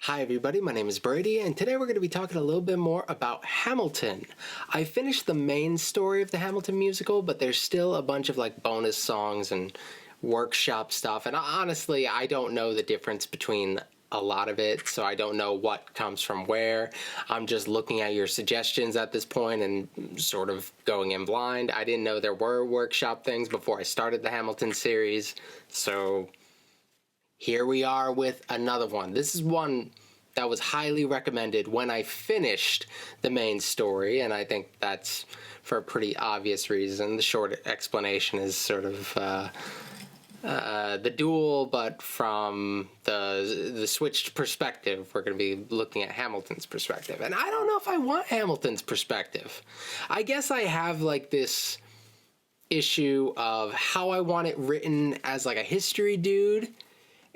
Hi everybody, my name is Brady, and today we're going to be talking a little bit more about Hamilton. I finished the main story of the Hamilton musical, but there's still a bunch of like bonus songs and workshop stuff, and honestly, I don't know the difference between a lot of it, so I don't know what comes from where. I'm just looking at your suggestions at this point and sort of going in blind. I didn't know there were workshop things before I started the Hamilton series, so here we are with another one. This is one that was highly recommended when I finished the main story, and I think that's for a pretty obvious reason. The short explanation is sort of the duel, but from the switched perspective. We're going to be looking at Hamilton's perspective, and I don't know if I want Hamilton's perspective. I guess I have like this issue of how I want it written as like a history dude,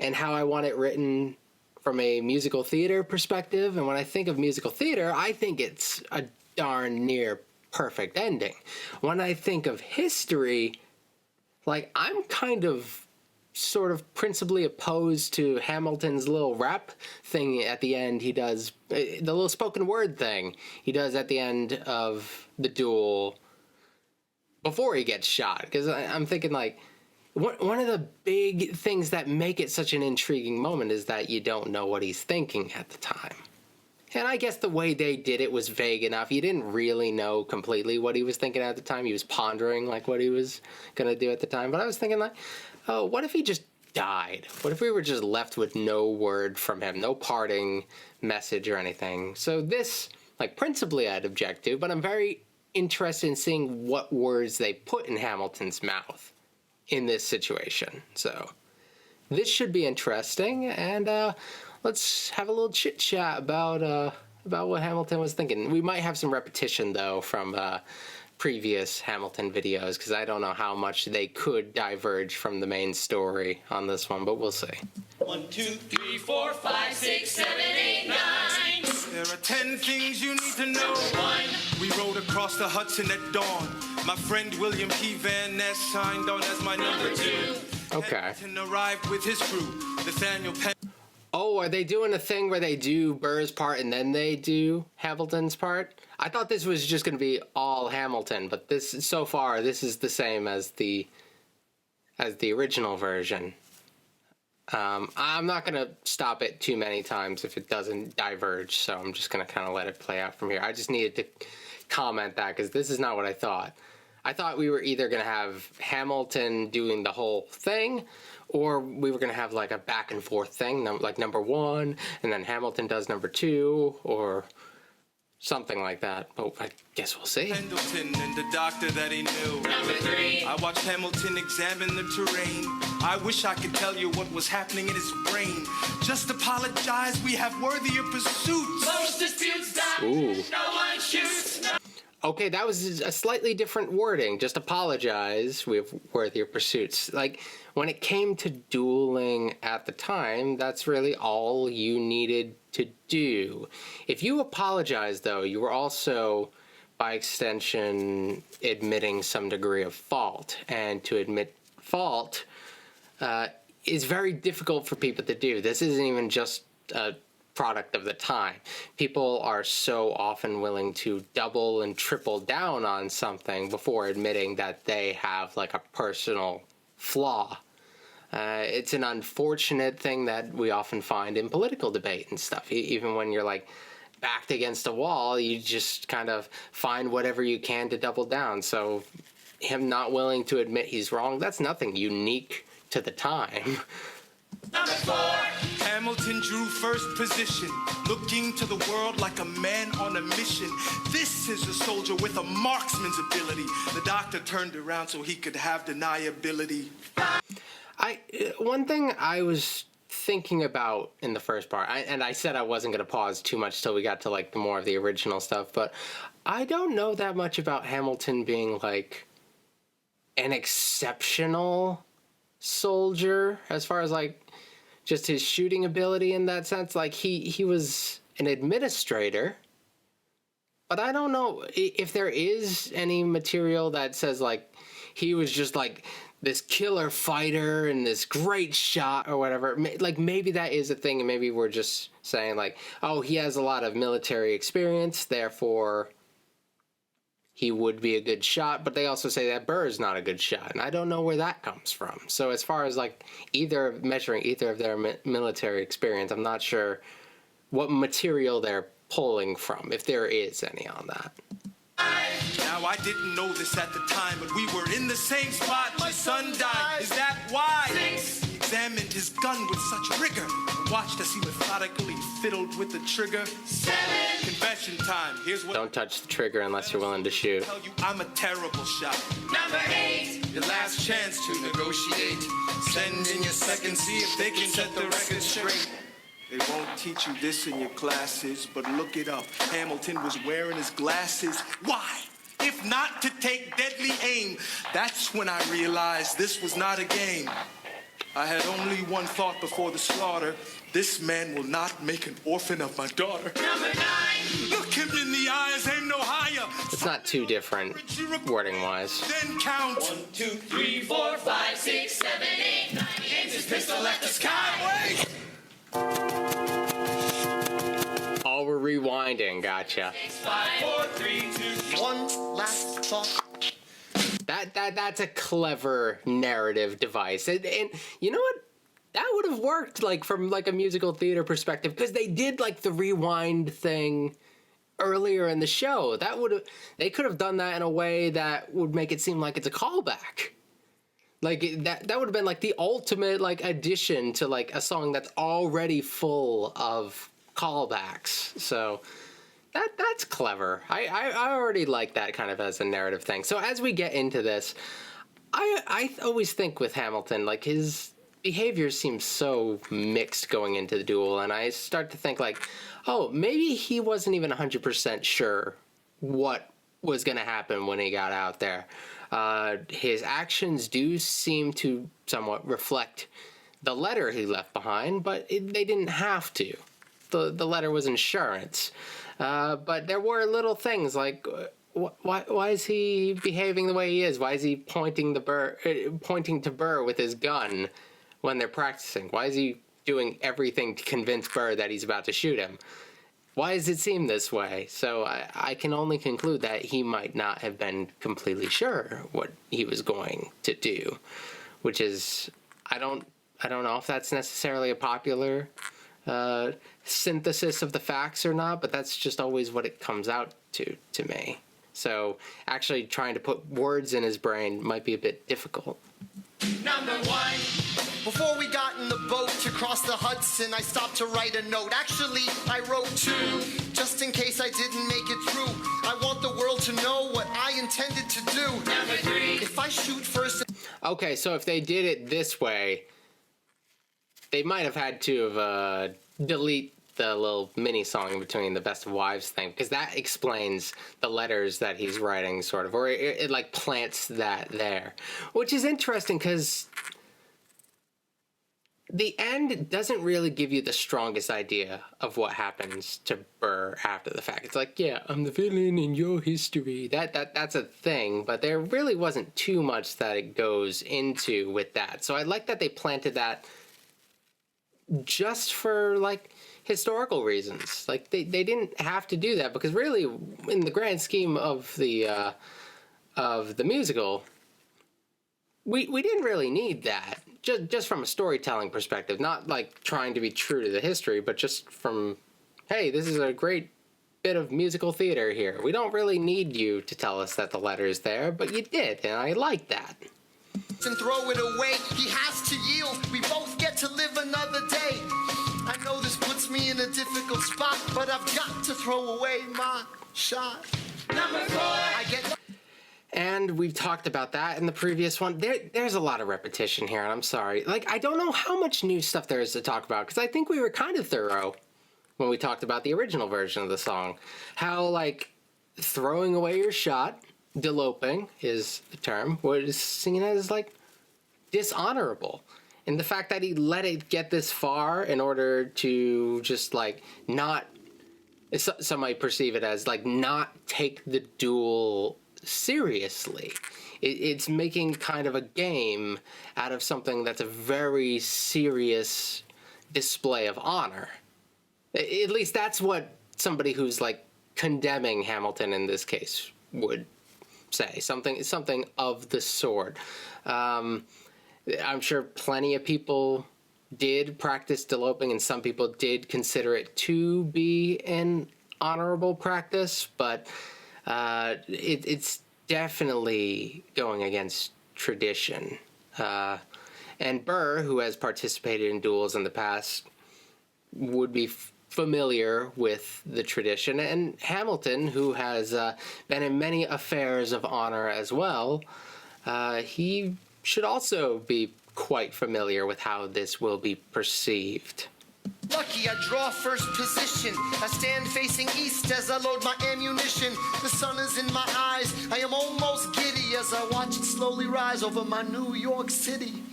and how I want it written from a musical theater perspective. And when I think of musical theater, I think it's a darn near perfect ending. When I think of history, like, I'm kind of sort of principally opposed to Hamilton's little rap thing at the end. He does the little spoken word thing he does at the end of the duel before he gets shot, because I'm thinking like, one of the big things that make it such an intriguing moment is that you don't know what he's thinking at the time. And I guess the way they did it was vague enough. You didn't really know completely what he was thinking at the time. He was pondering like what he was going to do at the time. But I was thinking like, oh, what if he just died? What if we were just left with no word from him, no parting message or anything? So this, like, principally I'd object to, but I'm very interested in seeing what words they put in Hamilton's mouth in this situation. So this should be interesting, and let's have a little chit chat about what Hamilton was thinking. We might have some repetition though from previous Hamilton videos, because I don't know how much they could diverge from the main story on this one, but we'll see. 1, 2, 3, 4, 5, 6, 7, 8, 9. There are 10 things you need to know. 1. We rode across the Hudson at dawn. My friend William P. Van Ness signed on as my number 2. Okay. Hamilton arrived with his crew. Nathaniel Penn. Oh, are they doing a thing where they do Burr's part and then they do Hamilton's part? I thought this was just going to be all Hamilton, but this, so far, this is the same as the original version. I'm not going to stop it too many times if it doesn't diverge, so I'm just going to kind of let it play out from here. I just needed to comment that, because this is not what I thought. I thought we were either going to have Hamilton doing the whole thing, or we were going to have like a back and forth thing, like number 1, and then Hamilton does number 2, or something like that. But I guess we'll see. Pendleton and the doctor that he knew. Number 3. I watched Hamilton examine the terrain. I wish I could tell you what was happening in his brain. Just apologize, we have worthier pursuits. Most disputes die. Ooh. No one shoots. No. Okay, that was a slightly different wording. Just apologize, we have worthier pursuits. Like, when it came to dueling at the time, that's really all you needed to do. If you apologize, though, you were also, by extension, admitting some degree of fault. And to admit fault is very difficult for people to do. This isn't even just a product of the time. People are so often willing to double and triple down on something before admitting that they have like a personal flaw. It's an unfortunate thing that we often find in political debate and stuff. Even when you're like backed against a wall, you just kind of find whatever you can to double down. So him not willing to admit he's wrong, that's nothing unique to the time. Number 4. Hamilton drew first position, looking to the world like a man on a mission. This is a soldier with a marksman's ability. The doctor turned around so he could have deniability. One thing I was thinking about in the first part, and I said I wasn't going to pause too much till we got to like more of the original stuff, but I don't know that much about Hamilton being like an exceptional soldier as far as like just his shooting ability in that sense. Like he was an administrator, but I don't know if there is any material that says like he was just like this killer fighter and this great shot or whatever. Like, maybe that is a thing, and maybe we're just saying, like, oh, he has a lot of military experience, therefore he would be a good shot. But they also say that Burr is not a good shot, and I don't know where that comes from. So as far as, like, measuring either of their military experience, I'm not sure what material they're pulling from, if there is any on that. Now, I didn't know this at the time, but we were in the same spot. My son died. Is that why? He examined his gun with such rigor. Watched as he methodically fiddled with the trigger. 7. Confession time. Here's what. Don't touch the trigger unless you're willing to shoot. Tell you I'm a terrible shot. Number 8. Your last chance to negotiate. Send in your second, see if they can set the record straight. They won't teach you this in your classes, but look it up. Hamilton was wearing his glasses. Why? If not to take deadly aim. That's when I realized this was not a game. I had only one thought before the slaughter. This man will not make an orphan of my daughter. Number 9. Look him in the eyes, aim no higher. It's not too different wording-wise. Then count. 1, 2, 3, 4, 5, 6, 7, 8, 9. Aims his pistol at the sky. Wait! Oh, we're rewinding. Gotcha. 5, 4, 3, 2, 1. Last thought. That's a clever narrative device, and you know what? That would have worked, like, from, like, a musical theater perspective, because they did, like, the rewind thing earlier in the show. They could have done that in a way that would make it seem like it's a callback. Like, that would have been, like, the ultimate, like, addition to, like, a song that's already full of callbacks. So that's clever. I already like that kind of as a narrative thing. So as we get into this, I always think with Hamilton, like, his behavior seems so mixed going into the duel, and I start to think, like, oh, maybe he wasn't even 100% sure what was going to happen when he got out there. His actions do seem to somewhat reflect the letter he left behind, but they didn't have to. The letter was insurance. But there were little things like, why is he behaving the way he is? Why is he pointing to Burr with his gun when they're practicing? Why is he doing everything to convince Burr that he's about to shoot him? Why does it seem this way? So I can only conclude that he might not have been completely sure what he was going to do, which is, I don't know if that's necessarily a popular synthesis of the facts or not, but that's just always what it comes out to me. So actually trying to put words in his brain might be a bit difficult. Number 1. Before we got in the boat to cross the Hudson, I stopped to write a note. Actually, I wrote 2, just in case I didn't make it through. I want the world to know what I intended to do. Number 3. If I shoot first... Okay, so if they did it this way, they might have had to have delete the little mini song in between the Best of Wives thing, because that explains the letters that he's writing, sort of, or it like plants that there, which is interesting because the end doesn't really give you the strongest idea of what happens to Burr after the fact. It's like, yeah, I'm the villain in your history. That's a thing, but there really wasn't too much that it goes into with that. So I like that they planted that just for, like, historical reasons. Like, they didn't have to do that, because really, in the grand scheme of the musical, we didn't really need that. Just from a storytelling perspective, not like trying to be true to the history, but just from, hey, this is a great bit of musical theater here. We don't really need you to tell us that the letter's there, but you did, and I like that. And throw it away, he has to yield. We both get to live another day. I know this puts me in a difficult spot, but I've got to throw away my shot. Number 4. I get... And we've talked about that in the previous one. There's a lot of repetition here, and I'm sorry. Like, I don't know how much new stuff there is to talk about, because I think we were kind of thorough when we talked about the original version of the song. How, like, throwing away your shot, deloping is the term, was seen as, like, dishonorable. And the fact that he let it get this far in order to just, like, not... Some might perceive it as, like, not take the duel seriously. It's making kind of a game out of something that's a very serious display of honor. At least that's what somebody who's like condemning Hamilton in this case would say. Something of the sort. I'm sure plenty of people did practice eloping, and some people did consider it to be an honorable practice, but it's definitely going against tradition. And Burr, who has participated in duels in the past, would be familiar with the tradition. And Hamilton, who has been in many affairs of honor as well, he should also be quite familiar with how this will be perceived. Lucky I draw first position. I stand facing east as I load my ammunition. The sun is in my eyes. I am almost giddy as I watch it slowly rise over my New York City.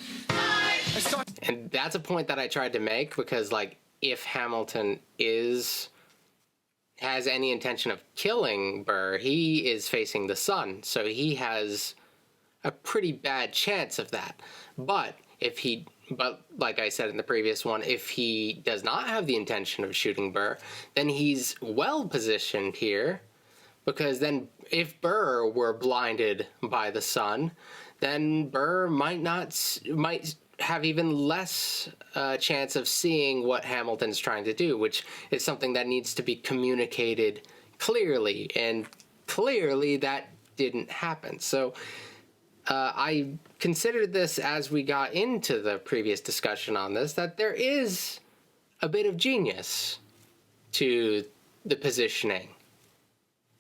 And that's a point that I tried to make, because like if Hamilton has any intention of killing Burr, he is facing the sun, so he has a pretty bad chance of that. But like I said in the previous one, if he does not have the intention of shooting Burr, then he's well positioned here, because then if Burr were blinded by the sun, then Burr might have even less chance of seeing what Hamilton's trying to do, which is something that needs to be communicated clearly, and clearly that didn't happen. So I considered this as we got into the previous discussion on this, that there is a bit of genius to the positioning.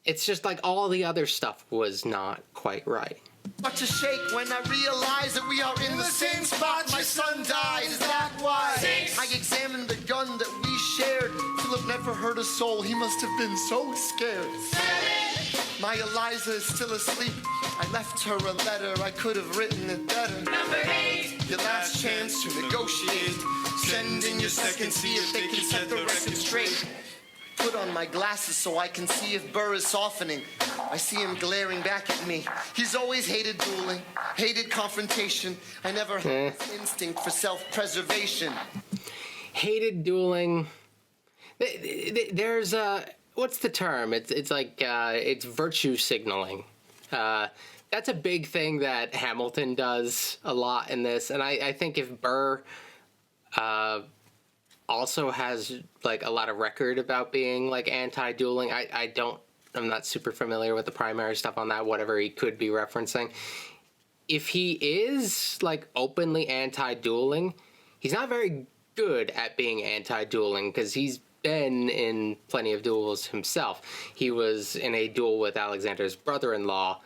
It's just like all the other stuff was not quite right. Start to shake when I realize that we are in the same spot. My son died, is that why? I examined the gun that we shared. Philip never hurt a soul, he must have been so scared. My Eliza is still asleep. I left her a letter, I could have written it better. Number 8, your last chance to negotiate. Send in your second, see if they can set the record straight. Put on my glasses so I can see if Burr is softening. I see him glaring back at me. He's always hated dueling, hated confrontation. I never had this instinct for self-preservation. Hated dueling. There's what's the term? It's like it's virtue signaling. That's a big thing that Hamilton does a lot in this, and I think if Burr also has like a lot of record about being like anti-dueling, I'm not super familiar with the primary stuff on that, whatever he could be referencing. If he is like openly anti-dueling, he's not very good at being anti-dueling, because he's been in plenty of duels himself. He was in a duel with Alexander's brother-in-law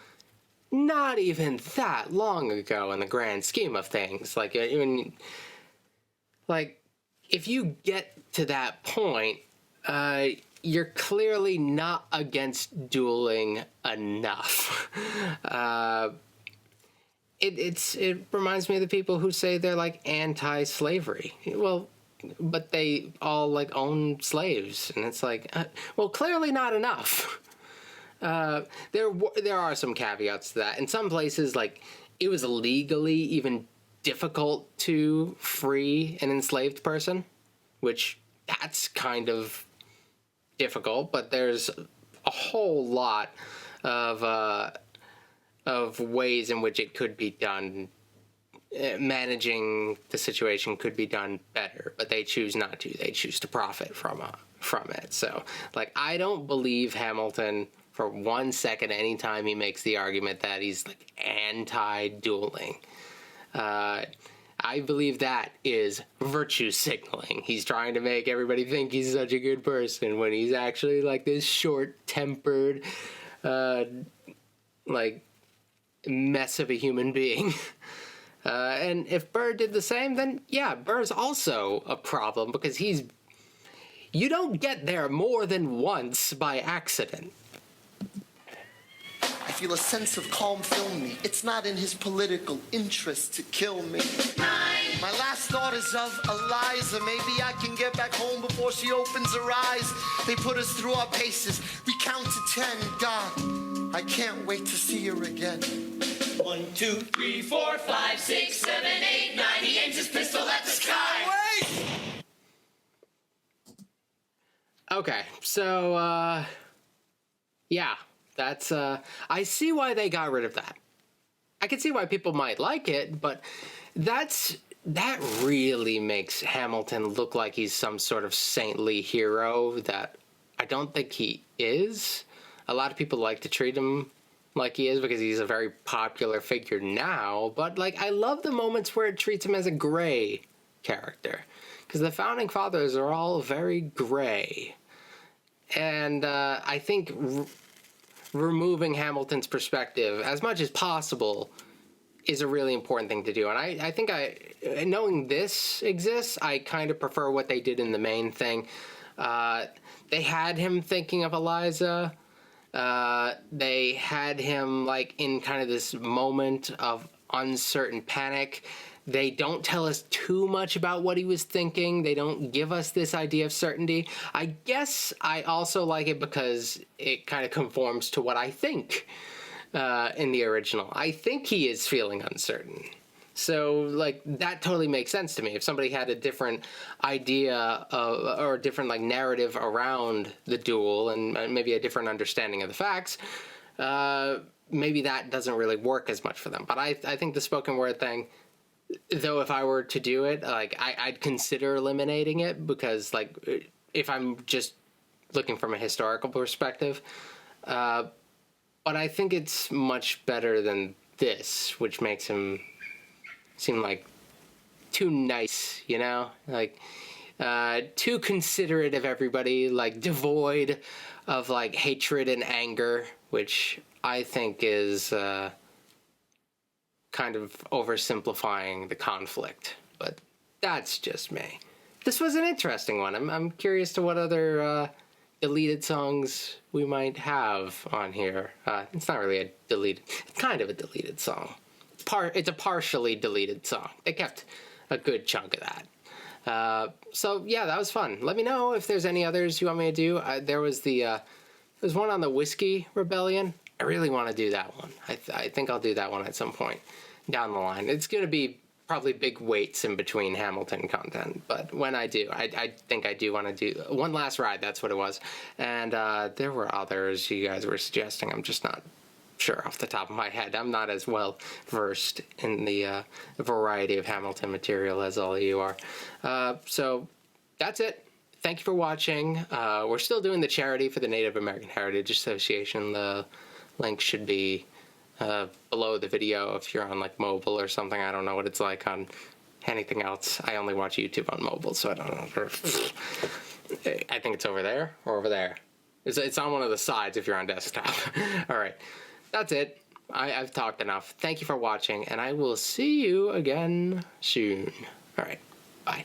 not even that long ago in the grand scheme of things. Like, even like if you get to that point, you're clearly not against dueling enough. It reminds me of the people who say they're like anti-slavery. Well, but they all like own slaves, and it's like, well, clearly not enough. There are some caveats to that. In some places, like, it was legally even difficult to free an enslaved person, which that's kind of difficult, but there's a whole lot of ways in which it could be done. Managing the situation could be done better, but they choose not to. They choose to profit from it. So, like, I don't believe Hamilton for 1 second anytime he makes the argument that he's like anti-dueling. I believe that is virtue signaling. He's trying to make everybody think he's such a good person when he's actually like this short-tempered, like, mess of a human being. And if Burr did the same, then yeah, Burr's also a problem, because you don't get there more than once by accident. I feel a sense of calm fill me. It's not in his political interest to kill me. 9. My last thought is of Eliza. Maybe I can get back home before she opens her eyes. They put us through our paces. We count to 10. God, I can't wait to see her again. 1, 2, 3, 4, 5, 6, 7, 8, 9. He aims his pistol at the sky. Wait! Okay, so, yeah, that's, I see why they got rid of that. I can see why people might like it, but that really makes Hamilton look like he's some sort of saintly hero that I don't think he is. A lot of people like to treat him like he is because he's a very popular figure now, but, like, I love the moments where it treats him as a gray character, because the Founding Fathers are all very gray. And I think removing Hamilton's perspective as much as possible is a really important thing to do. And I think knowing this exists, I kind of prefer what they did in the main thing. They had him thinking of Eliza. They had him, like, in kind of this moment of uncertain panic. They don't tell us too much about what he was thinking. They don't give us this idea of certainty. I guess I also like it because it kind of conforms to what I think in the original. I think he is feeling uncertain. So, like, that totally makes sense to me. If somebody had a different idea or a different, like, narrative around the duel and maybe a different understanding of the facts, maybe that doesn't really work as much for them. But I think the spoken word thing, though, if I were to do it, like, I'd consider eliminating it because, like, if I'm just looking from a historical perspective, but I think it's much better than this, which makes him seem like too nice, you know? Like, too considerate of everybody, like, devoid of, like, hatred and anger, which I think is kind of oversimplifying the conflict, but that's just me. This was an interesting one. I'm curious to what other deleted songs we might have on here. It's not really a deleted, it's kind of a deleted song. It's a partially deleted song. They kept a good chunk of that. So yeah, that was fun. Let me know if there's any others you want me to do. There was one on the Whiskey Rebellion. I really want to do that one. I think I'll do that one at some point down the line. It's going to be probably big waits in between Hamilton content, but when I do, I think I do want to do One Last Ride. That's what it was. And there were others you guys were suggesting. I'm just not sure off the top of my head. I'm not as well versed in the variety of Hamilton material as all of you are. So that's it. Thank you for watching. We're still doing the charity for the Native American Heritage Association. The link should be below the video if you're on, like, mobile or something. I don't know what it's like on anything else. I only watch YouTube on mobile, so I don't know. I think it's over there or over there. It's on one of the sides if you're on desktop. All right. That's it. I've talked enough. Thank you for watching, and I will see you again soon. All right. Bye.